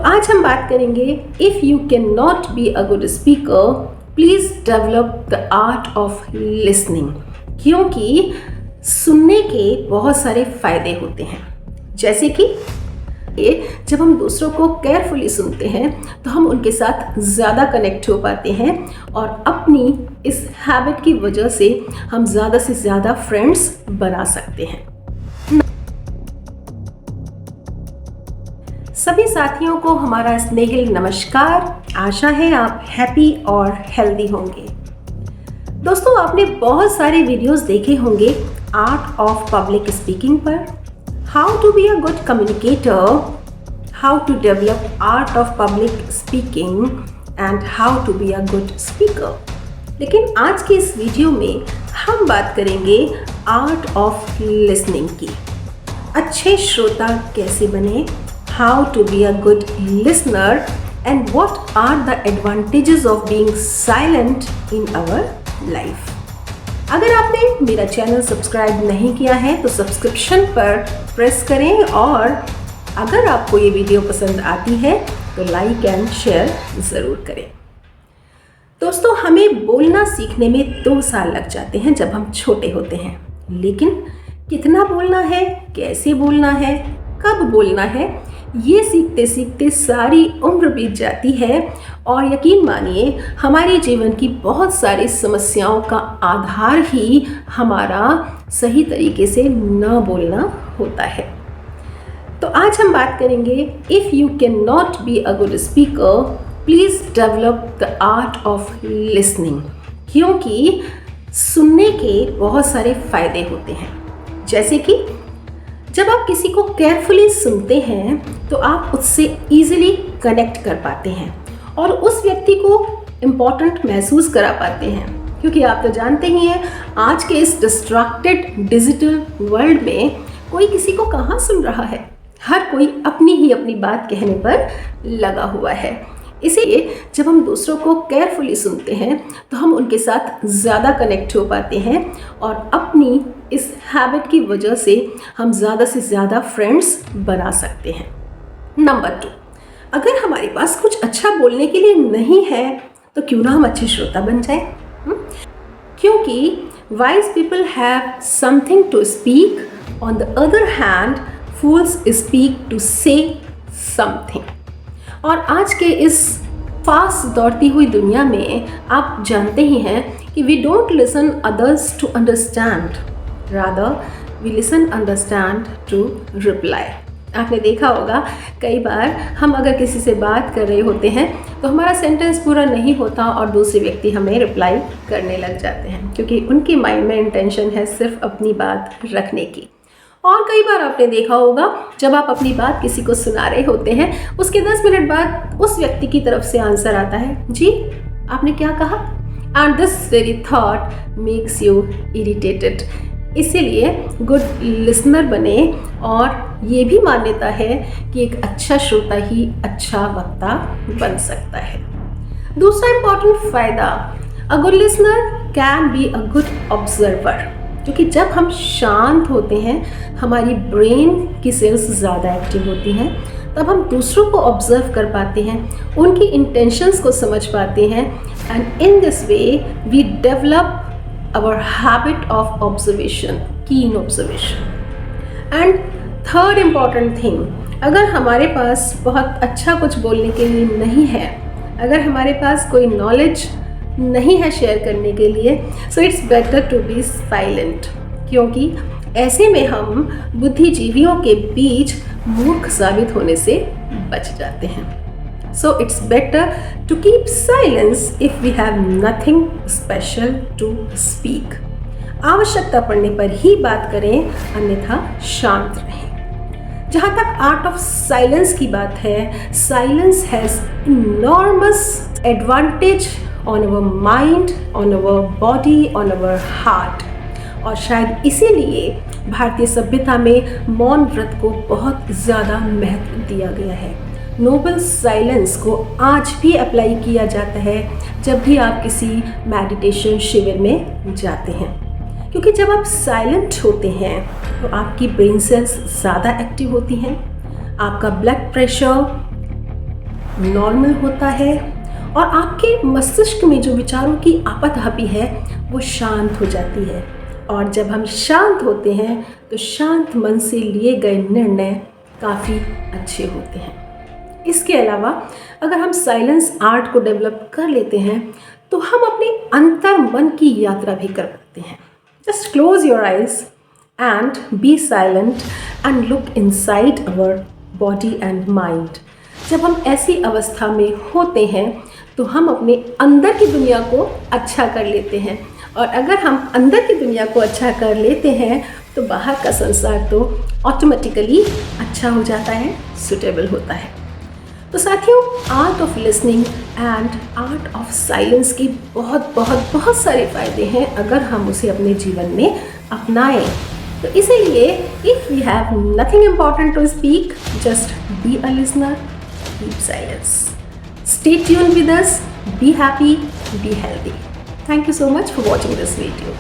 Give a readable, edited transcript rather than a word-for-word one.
आज हम बात करेंगे if you can not be a good speaker please develop the art of listening. क्योंकि सुनने के बहुत सारे फ़ायदे होते हैं, जैसे कि जब हम दूसरों को केयरफुली सुनते हैं तो हम उनके साथ ज़्यादा कनेक्ट हो पाते हैं और अपनी इस हैबिट की वजह से हम ज़्यादा से ज़्यादा फ्रेंड्स बना सकते हैं। सभी साथियों को हमारा स्नेहिल नमस्कार। आशा है आप हैप्पी और हेल्दी होंगे। दोस्तों, आपने बहुत सारे वीडियोस देखे होंगे आर्ट ऑफ पब्लिक स्पीकिंग पर, how to be a good communicator, how to develop art of public speaking and how to be a good speaker. लेकिन आज के इस वीडियो में हम बात करेंगे आर्ट ऑफ लिसनिंग की। अच्छे श्रोता कैसे बने, how to be a good listener and what are the advantages of being silent in our life। अगर आपने मेरा चैनल सब्सक्राइब नहीं किया है तो सब्सक्रिप्शन पर प्रेस करें और अगर आपको ये वीडियो पसंद आती है तो लाइक एंड शेयर ज़रूर करें। दोस्तों, हमें बोलना सीखने में 2 साल लग जाते हैं जब हम छोटे होते हैं, लेकिन कितना बोलना है, कैसे बोलना है, कब बोलना है, ये सीखते सीखते सारी उम्र बीत जाती है और यकीन मानिए हमारे जीवन की बहुत सारी समस्याओं का आधार ही हमारा सही तरीके से न बोलना होता है। तो आज हम बात करेंगे if you can not be a good speaker please develop the art of listening. क्योंकि सुनने के बहुत सारे फ़ायदे होते हैं, जैसे कि जब आप किसी को केयरफुली सुनते हैं तो आप उससे ईजिली कनेक्ट कर पाते हैं और उस व्यक्ति को इम्पॉर्टेंट महसूस करा पाते हैं। क्योंकि आप तो जानते ही हैं आज के इस डिस्ट्रैक्टेड डिजिटल वर्ल्ड में कोई किसी को कहाँ सुन रहा है, हर कोई अपनी ही अपनी बात कहने पर लगा हुआ है। इसीलिए जब हम दूसरों को केयरफुली सुनते हैं तो हम उनके साथ ज़्यादा कनेक्ट हो पाते हैं और अपनी इस हैबिट की वजह से हम ज़्यादा से ज़्यादा फ्रेंड्स बना सकते हैं। नंबर 2, अगर हमारे पास कुछ अच्छा बोलने के लिए नहीं है तो क्यों ना हम अच्छे श्रोता बन जाएं। क्योंकि wise people have something to speak, on the other hand fools speak to say something. और आज के इस फास्ट दौड़ती हुई दुनिया में आप जानते ही हैं कि we don't listen others to understand, rather we listen understand to reply. आपने देखा होगा कई बार हम अगर किसी से बात कर रहे होते हैं तो हमारा सेंटेंस पूरा नहीं होता और दूसरे व्यक्ति हमें रिप्लाई करने लग जाते हैं, क्योंकि उनके माइंड में इंटेंशन है सिर्फ अपनी बात रखने की। और कई बार आपने देखा होगा जब आप अपनी बात किसी को सुना रहे होते हैं उसके 10 मिनट बाद उस व्यक्ति की तरफ से आंसर आता है, जी आपने क्या कहा, and this very thought makes you irritated. इसीलिए गुड लिसनर बने और ये भी मान्यता है कि एक अच्छा श्रोता ही अच्छा वक्ता बन सकता है। दूसरा इम्पॉर्टेंट फ़ायदा, a good listener can be a good observer. क्योंकि जब हम शांत होते हैं हमारी ब्रेन की सेल्स ज़्यादा एक्टिव होती हैं, तब हम दूसरों को ऑब्जर्व कर पाते हैं, उनकी इंटेंशंस को समझ पाते हैं and in this way we develop our habit of observation, keen observation. And third important thing, अगर हमारे पास बहुत अच्छा कुछ बोलने के लिए नहीं है, अगर हमारे पास कोई नॉलेज नहीं है शेयर करने के लिए, so it's better to be silent. क्योंकि ऐसे में हम बुद्धिजीवियों के बीच मूर्ख साबित होने से बच जाते हैं। So it's better to keep silence if we have nothing special to speak. आवश्यकता पड़ने पर ही बात करें, अन्यथा शांत रहें। जहाँ तक आर्ट ऑफ साइलेंस की बात है, silence has enormous advantage on our mind, on our body, on our heart। और शायद इसीलिए भारतीय सभ्यता में मौन व्रत को बहुत ज़्यादा महत्व दिया गया है। नोबल साइलेंस को आज भी अप्लाई किया जाता है जब भी आप किसी मेडिटेशन शिविर में जाते हैं, क्योंकि जब आप साइलेंट होते हैं तो आपकी ब्रेन सेल्स ज़्यादा एक्टिव होती हैं, आपका ब्लड प्रेशर नॉर्मल होता है और आपके मस्तिष्क में जो विचारों की आपाधापी है वो शांत हो जाती है। और जब हम शांत होते हैं तो शांत मन से लिए गए निर्णय काफ़ी अच्छे होते हैं। इसके अलावा अगर हम साइलेंस आर्ट को डेवलप कर लेते हैं तो हम अपने अंतर मन की यात्रा भी कर पाते हैं। Just close your eyes and be silent and look inside our body and mind। जब हम ऐसी अवस्था में होते हैं तो हम अपने अंदर की दुनिया को अच्छा कर लेते हैं, और अगर हम अंदर की दुनिया को अच्छा कर लेते हैं तो बाहर का संसार तो ऑटोमेटिकली अच्छा हो जाता है, सुटेबल होता है। तो साथियों, art of listening and art of silence के बहुत बहुत बहुत सारे फ़ायदे हैं अगर हम उसे अपने जीवन में अपनाएं। तो इसीलिए if we have nothing important to speak, just be a listener, keep silence, stay tuned with us, be happy, be healthy. Thank you so much for watching this video.